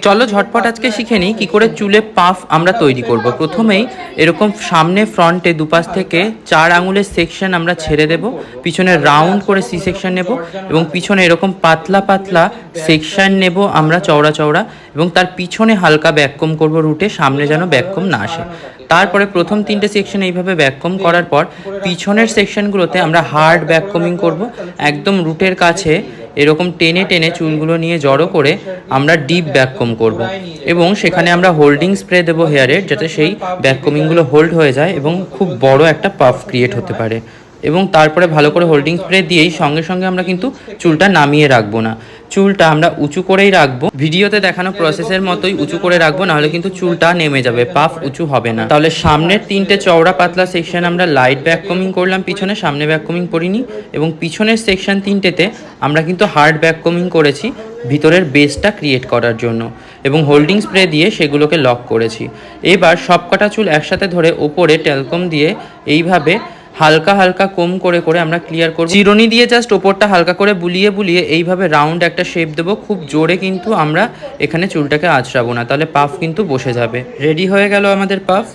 চলো ঝটপট আজকে শিখে নিই কি করে চুলে পাফ আমরা তৈরি করব। প্রথমেই এরকম সামনে ফ্রন্টে দুপাশ থেকে 4 আঙুলের সেকশন আমরা ছেড়ে দেব, পিছনে রাউন্ড করে সি সেকশন নেব এবং পিছনে এরকম পাতলা পাতলা সেকশন নেব আমরা চওড়া চওড়া, এবং তার পিছনে হালকা ব্যাককম করব রুটে, সামনে যেন ব্যাককম না আসে। তারপরে প্রথম 3টে সেকশন এইভাবে ব্যাককম করার পর পিছনের সেকশনগুলোতে আমরা হার্ড ব্যাককমিং করব, একদম রুটের কাছে এরকম টেনে টেনে চুলগুলো নিয়ে জড়ো করে আমরা ডিপ ব্যাককম করব এবং সেখানে আমরা হোল্ডিং স্প্রে দেবো হেয়ারের, যাতে সেই ব্যাককমিংগুলো হোল্ড হয়ে যায় এবং খুব বড় একটা পাফ ক্রিয়েট হতে পারে। এবং তারপরে ভালো করে হোল্ডিং স্প্রে দিয়েই সঙ্গে সঙ্গে আমরা কিন্তু চুলটা নামিয়ে রাখবো না, চুলটা আমরা উঁচু করেই রাখবো, ভিডিওতে দেখানো প্রসেসের মতোই উঁচু করে রাখবো, নাহলে কিন্তু চুলটা নেমে যাবে, পাফ উঁচু হবে না। তাহলে সামনের 3টে চওড়া পাতলা সেকশন আমরা লাইট ব্যাককমিং করলাম, পিছনে সামনে ব্যাককমিং করিনি, এবং পিছনের সেকশন 3টেতে আমরা কিন্তু হার্ড ব্যাককমিং করেছি ভিতরের বেসটা ক্রিয়েট করার জন্য, এবং হোল্ডিং স্প্রে দিয়ে সেগুলোকে লক করেছি। এবার সবকটা চুল একসাথে ধরে ওপরে ট্যালকম দিয়ে এইভাবে হালকা হালকা কম করে করে আমরা ক্লিয়ার করব। চিরুনি দিয়ে জাস্ট ওপরটা হালকা করে বুলিয়ে বুলিয়ে এইভাবে রাউন্ড একটা শেপ দেবো। খুব জোরে কিন্তু আমরা এখানে চুলটাকে আঁচড়াবো না, তাহলে পাফ কিন্তু বসে যাবে। রেডি হয়ে গেল আমাদের পাফ।